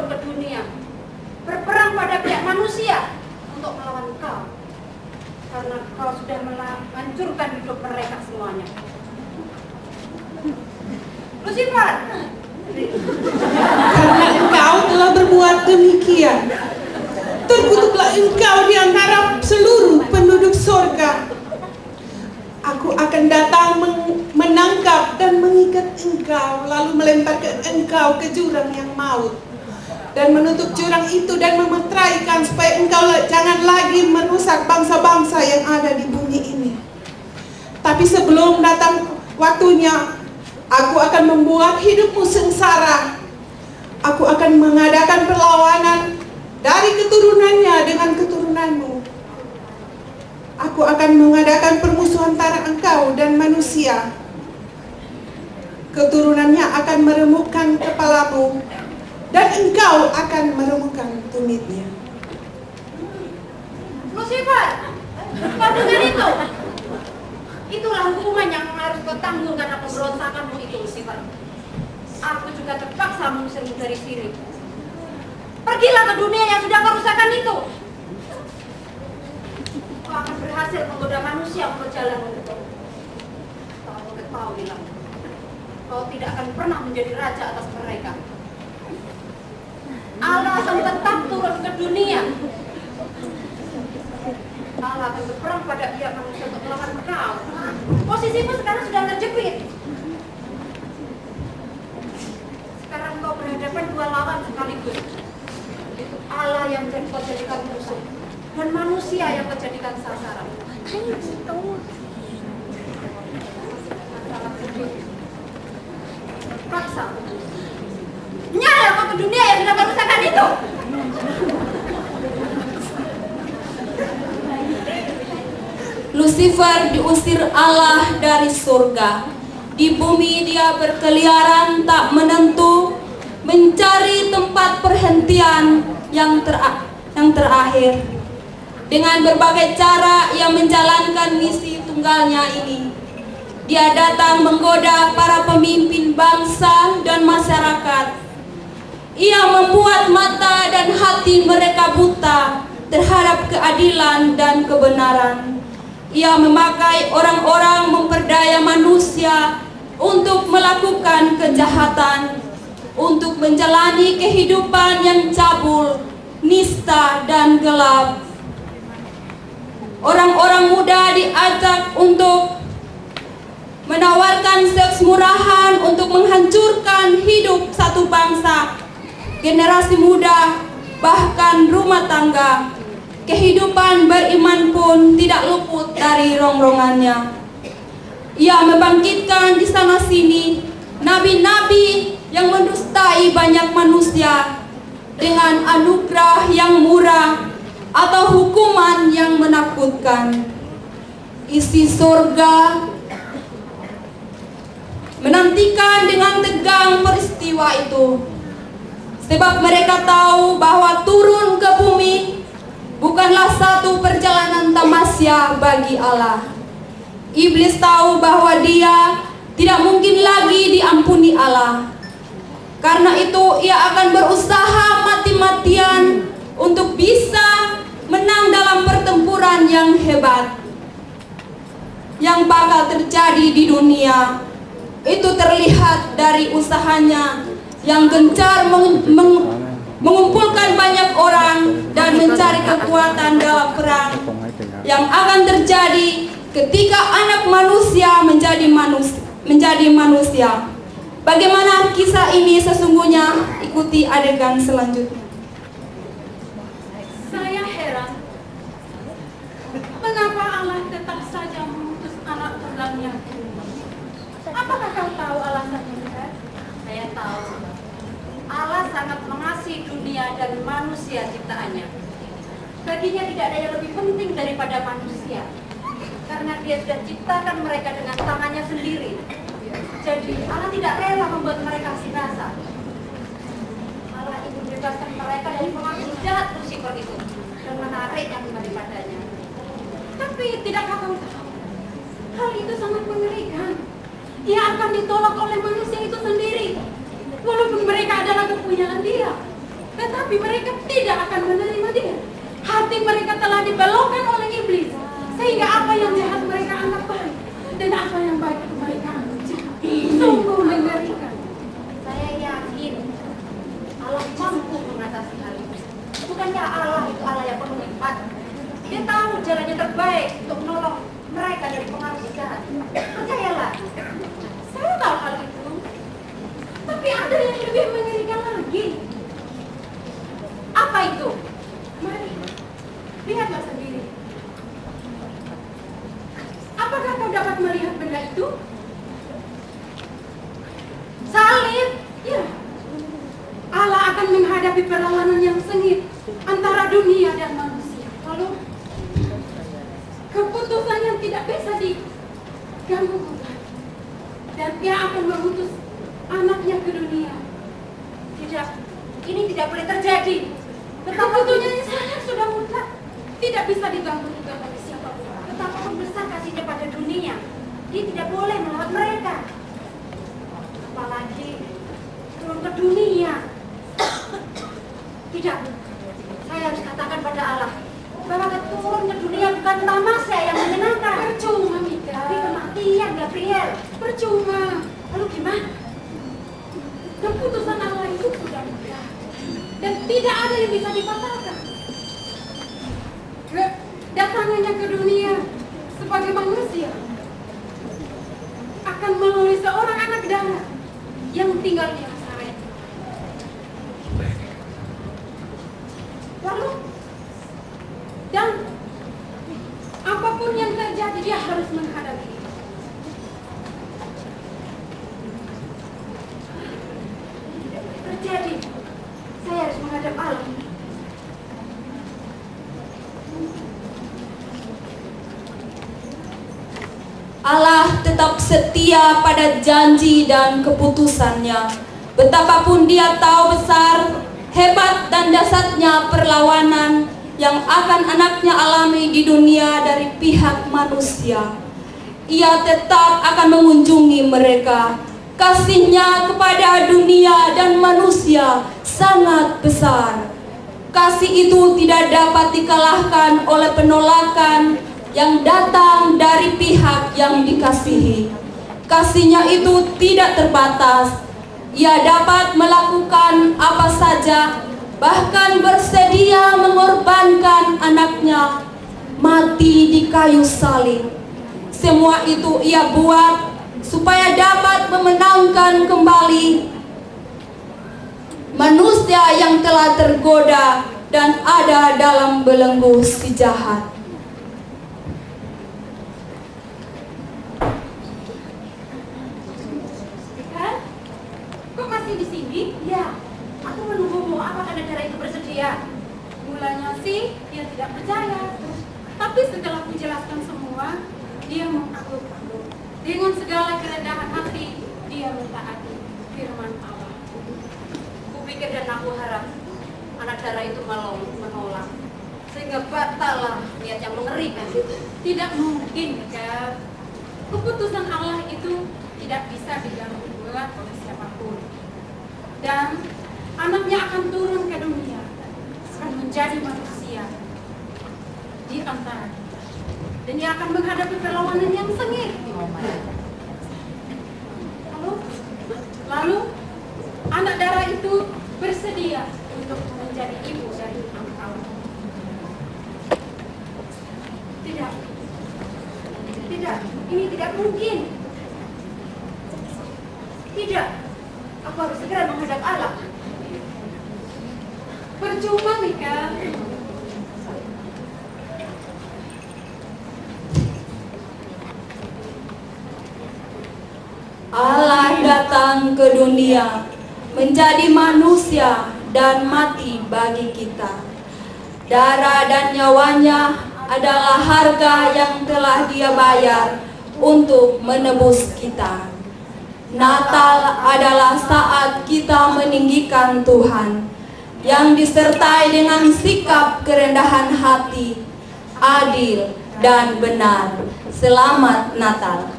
turun ke dunia, berperang pada pihak manusia untuk melawan kau. Karena kau sudah menghancurkan hidup mereka semuanya. Lucifer, Karena engkau telah berbuat demikian, terkutuklah engkau di antara seluruh penduduk sorga. Aku akan datang menangkap dan mengikat engkau, lalu melemparkan engkau ke jurang yang maut, dan menutup jurang itu dan memeteraikan supaya engkau jangan lagi merusak bangsa-bangsa yang ada di bumi ini. Tapi sebelum datang waktunya, aku akan membuat hidupmu sengsara. Aku akan mengadakan perlawanan dari keturunannya dengan keturunanmu. Aku akan mengadakan permusuhan antara engkau dan manusia. Keturunannya akan meremukkan kepalamu, dan engkau akan meremukkan tumitnya. Lucifer, kau dengar itu? Itulah hukuman yang harus kau tanggung karena pemberontakanmu itu, Lucifer. Aku juga terpaksa mengusirmu dari sini. Pergilah ke dunia yang sudah kau rusakkan itu. Kau akan berhasil menggoda manusia untuk jalan untukmu. Kau ketahuilah, kau tidak akan pernah menjadi raja atas mereka. Allah akan tetap turun ke dunia. Allah akan berperang pada pihak manusia untuk melawan kau. Posisimu sekarang sudah terjepit. Sekarang kau berhadapan dua lawan sekaligus. Itu Allah yang kau jadikan musuh, dan manusia yang kau jadikan sasaran. Paksa. Nyala kau ke dunia yang sudah kau rusakkan itu. Lucifer diusir Allah dari surga. Di bumi dia berkeliaran tak menentu, mencari tempat perhentian yang terakhir. Dengan berbagai cara ia menjalankan misi tunggalnya ini. Dia datang menggoda para pemimpin bangsa dan masyarakat. Ia membuat mata dan hati mereka buta terhadap keadilan dan kebenaran. Ia memakai orang-orang memperdaya manusia untuk melakukan kejahatan, untuk menjalani kehidupan yang cabul, nista, dan gelap. Orang-orang muda diajak untuk menawarkan seks murahan untuk menghancurkan hidup satu bangsa, generasi muda, bahkan rumah tangga. Kehidupan beriman pun tidak luput dari rongrongannya. Ia membangkitkan di sana sini nabi-nabi yang mendustai banyak manusia dengan anugerah yang murah atau hukuman yang menakutkan. Isi surga menantikan dengan tegang peristiwa itu, sebab mereka tahu bahwa turun ke bumi bukanlah satu perjalanan tamasya bagi Allah. Iblis tahu bahwa dia tidak mungkin lagi diampuni Allah. Karena itu ia akan berusaha mati-matian untuk bisa menang dalam pertempuran yang hebat yang bakal terjadi di dunia. Itu terlihat dari usahanya yang gencar mengumpulkan banyak orang dan mencari kekuatan dalam perang yang akan terjadi ketika anak manusia menjadi manusia. Bagaimana kisah ini sesungguhnya? Ikuti adegan selanjutnya. Saya heran, kenapa Allah tetap saja mengutus anak tunggalnya? Apakah kau tahu alasannya? Saya tahu. Allah sangat mengasihi dunia dan manusia ciptaannya. Baginya tidak ada yang lebih penting daripada manusia, karena dia sudah ciptakan mereka dengan tangannya sendiri. Jadi Allah tidak rela membuat mereka binasa. Allah ingin membebaskan mereka dari pengaruh jahat Lucifer itu dan menariknya kembali padanya. Tapi tidakkah kamu tahu, hal itu sangat mengerikan. Dia akan ditolak oleh manusia itu sendiri, walaupun mereka adalah kepunyaan dia. Dan telah dibelokkan oleh iblis, sehingga apa yang jahat mereka anggap baik dan apa yang baik mereka anggap jahat. Sungguh mengerikan. Saya yakin Allah mampu mengatasi hal ini. Bukankah Allah itu Allah yang penuh hikmat? Dia tahu jalannya terbaik untuk menolong mereka dari pengaruh jahat. Percayalah. Saya tahu hal itu, tapi ada yang lebih mengerikan lagi. Apa itu? Mari, lihatlah sendiri. Apakah kau dapat melihat benda itu? Salib. Ya, Allah akan menghadapi perlawanan yang sengit antara dunia dan manusia. Lalu, keputusan yang tidak bisa diganggu gugat, dan Dia akan mengutus anaknya ke dunia. Tidak. Ini tidak boleh terjadi. Keputusannya saja sudah mutlak, tidak bisa diganggu gugat oleh siapapun. Betapapun besar kasihnya pada dunia, Dia tidak boleh melawat mereka. Apalagi turun ke dunia. Tidak. Saya harus katakan pada Allah bahwa turun ke dunia bukan tamasya yang menyenangkan, Percuma, Mika. tapi kematian, Gabriel. Percuma. Lalu gimana? Keputusan Allah itu sudah mutlak dan tidak ada yang bisa dipatahkan. Datangnya ke dunia sebagai manusia akan melalui seorang anak darah yang tinggal di Nazaret. Lalu, dan apapun yang terjadi dia harus menghadapi itu. Tidak boleh terjadi. Saya harus menghadap Allah. Allah tetap setia pada janji dan keputusannya. Betapapun Dia tahu besar, hebat dan dahsyatnya perlawanan yang akan anaknya alami di dunia dari pihak manusia. Ia tetap akan mengunjungi mereka. Kasih-Nya kepada dunia dan manusia sangat besar. Kasih itu tidak dapat dikalahkan oleh penolakan yang datang dari pihak yang dikasihi. Kasih-Nya itu tidak terbatas. Ia dapat melakukan apa saja, bahkan bersedia mengorbankan anaknya mati di kayu salib. Semua itu Ia buat supaya dapat memenangkan kembali manusia yang telah tergoda dan ada dalam belenggu si jahat. Kok masih di sini? Ya, aku menunggumu. Apakah negara itu bersedia? Mulanya sih dia tidak percaya, tapi setelah kujelaskan semua, dia mengaku-ngaku. Dengan segala kerendahan hati, dia mentaati firman Allah. Kupikir dan aku harap anak darah itu menolak, sehingga batallah niat yang mengerikan. Tidak mungkin, Kak. Keputusan Allah itu tidak bisa diganggu gugat oleh siapapun. Dan anaknya akan turun ke dunia, akan menjadi manusia di antara kita. Dan dia akan menghadapi perlawanan yang sengit. Lalu anak darah itu bersedia untuk menjadi ibu dari engkau. Tidak, ini tidak mungkin. Tidak, aku harus segera menghadap Allah. Percuma, Mika. Allah datang ke dunia, menjadi manusia dan mati bagi kita. Darah dan nyawanya adalah harga yang telah Dia bayar untuk menebus kita. Natal adalah saat kita meninggikan Tuhan, yang disertai dengan sikap kerendahan hati, adil dan benar. Selamat Natal.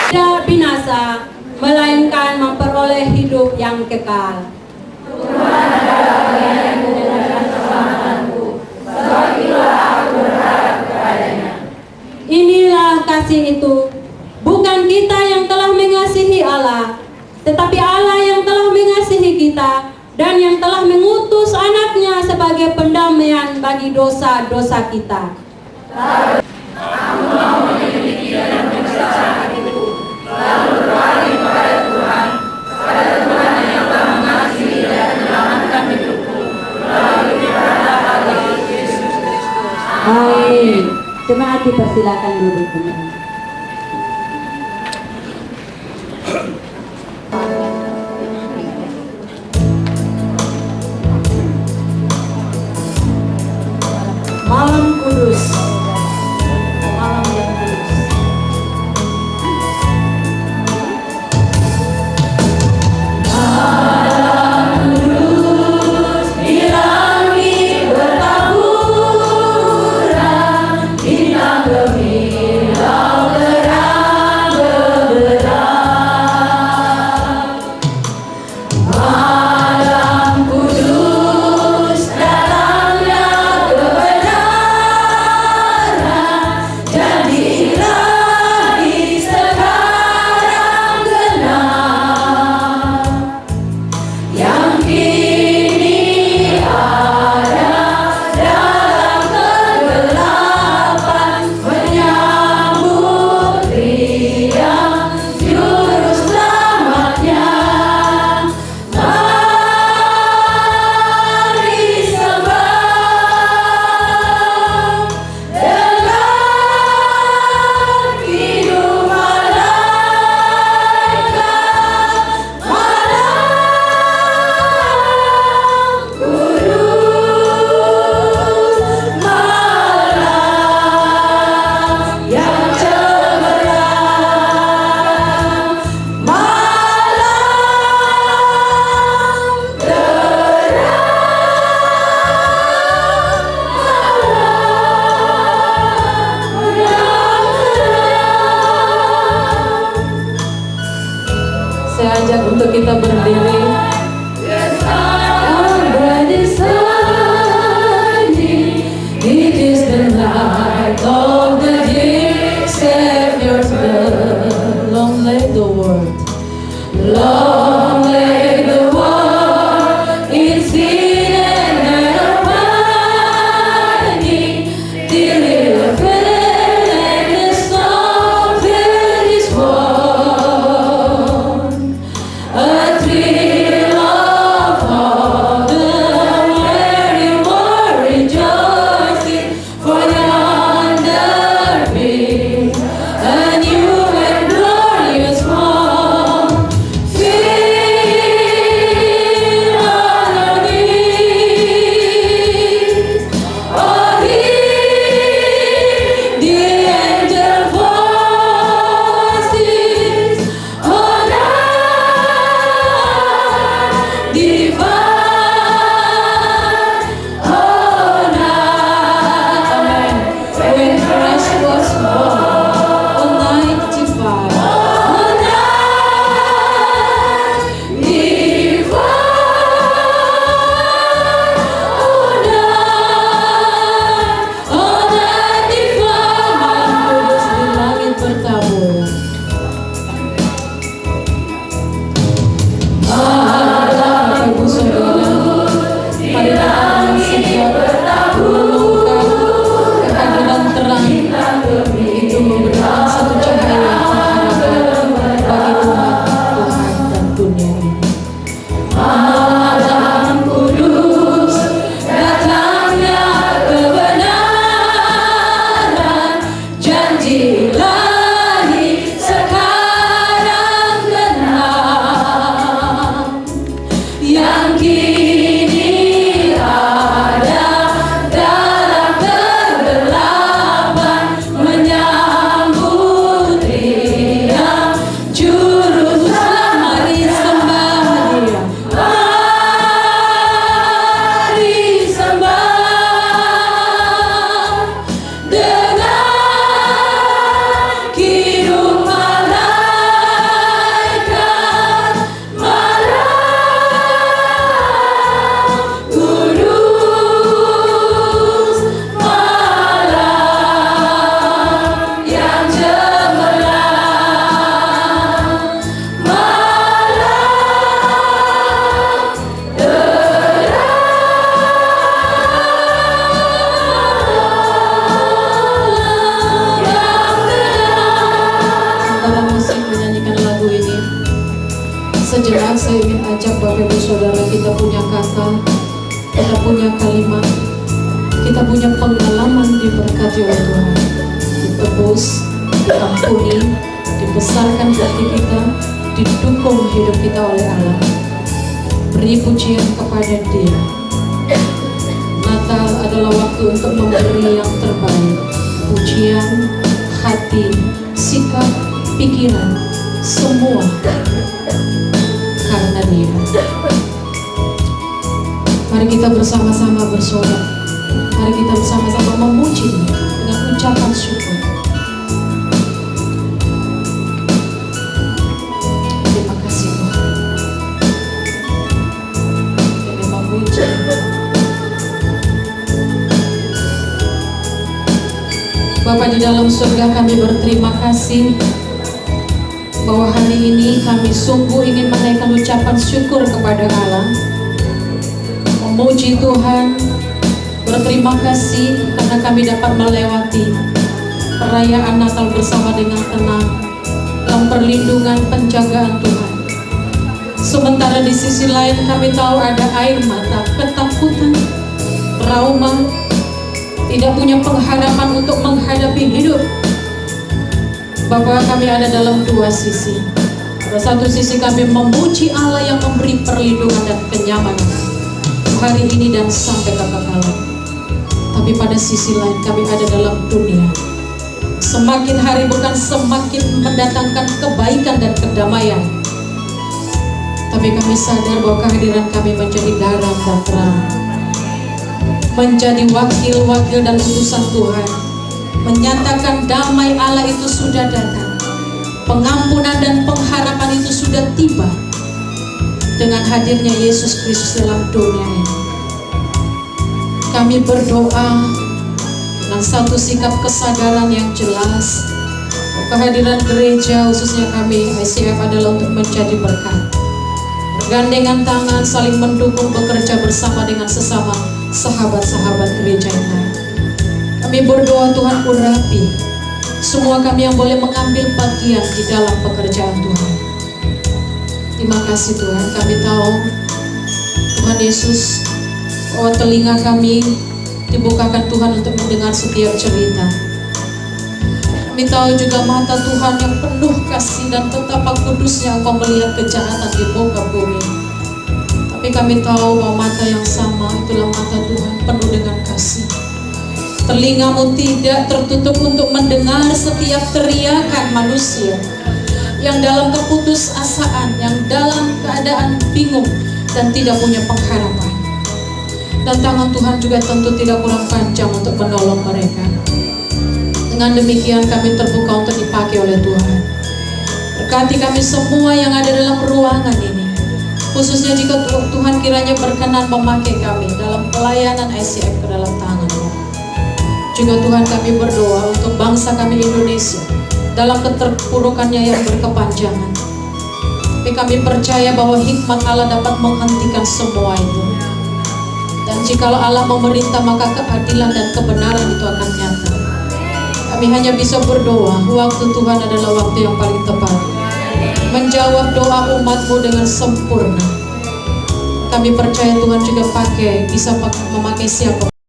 Tidak binasa, melainkan memperoleh hidup yang kekal. Tuhan adalah yang mendengarkan keselamatanku. kasih itu bukan kita yang telah mengasihi Allah, tetapi Allah yang telah mengasihi kita dan yang telah mengutus anaknya sebagai pendamaian bagi dosa-dosa kita. Amin. Jemaat dipersilakan duduk. Malam kudus, malam yang kudus. Bintang gemilang ingin ajak Bapak Ibu Saudara, kita punya kata, kita punya kalimat, kita punya pengalaman diberkati oleh Tuhan, ditebus, diampuni, dibesarkan hati kita, didukung hidup kita oleh Allah. Beri pujian kepada Dia. Natal adalah waktu untuk memberi yang terbaik, pujian, hati, sikap, pikiran, semua karena Dia. Mari kita bersama-sama bersorak. Mari kita bersama-sama memuji Dia dengan ucapan syukur. Terima kasih Tuhan. Kami memuji. Bapa di dalam surga, kami berterima kasih bahwa hari ini kami sungguh ingin menaikkan ucapan syukur kepada Allah, memuji Tuhan, berterima kasih karena kami dapat melewati perayaan Natal bersama dengan tenang dalam perlindungan penjagaan Tuhan. Sementara di sisi lain kami tahu ada air mata, ketakutan, trauma, tidak punya pengharapan untuk menghadapi hidup. Bapa, kami ada dalam dua sisi. Pada satu sisi kami memuji Allah yang memberi perlindungan dan kenyamanan hari ini dan sampai kekekalan. Tapi pada sisi lain kami ada dalam dunia. Semakin hari bukan semakin mendatangkan kebaikan dan kedamaian, tapi kami sadar bahwa kehadiran kami menjadi garam dan terang, menjadi wakil-wakil dan utusan Tuhan, menyatakan damai Allah itu sudah datang, pengampunan dan pengharapan itu sudah tiba dengan hadirnya Yesus Kristus dalam dunia ini. Kami berdoa dengan satu sikap kesadaran yang jelas, kehadiran gereja khususnya kami ICF adalah untuk menjadi berkat, bergandengan tangan, saling mendukung, bekerja bersama dengan sesama sahabat-sahabat gereja yang lain. Kami berdoa Tuhan urapi semua kami yang boleh mengambil bagian di dalam pekerjaan Tuhan. Terima kasih Tuhan, kami tahu Tuhan Yesus bahwa telinga kami dibukakan Tuhan untuk mendengar setiap cerita. Kami tahu juga mata Tuhan yang penuh kasih dan betapa kudusnya Engkau melihat kejahatan di muka bumi. Tapi kami tahu bahwa mata yang sama itulah mata Tuhan penuh dengan kasih. Telingamu tidak tertutup untuk mendengar setiap teriakan manusia yang dalam keputusasaan, yang dalam keadaan bingung dan tidak punya pengharapan. Dan tangan Tuhan juga tentu tidak kurang panjang untuk menolong mereka. Dengan demikian kami terbuka untuk dipakai oleh Tuhan. Berkati kami semua yang ada dalam ruangan ini, khususnya jika Tuhan kiranya berkenan memakai kami dalam pelayanan ICF ke dalam tangan-Mu. Juga Tuhan kami berdoa untuk bangsa kami Indonesia dalam keterpurukannya yang berkepanjangan. Tapi kami percaya bahwa hikmat Allah dapat menghentikan semua itu. Dan jikalau Allah memerintah, maka keadilan dan kebenaran itu akan nyata. Kami hanya bisa berdoa, waktu Tuhan adalah waktu yang paling tepat menjawab doa umat-Mu dengan sempurna. Kami percaya Tuhan juga bisa memakai siapa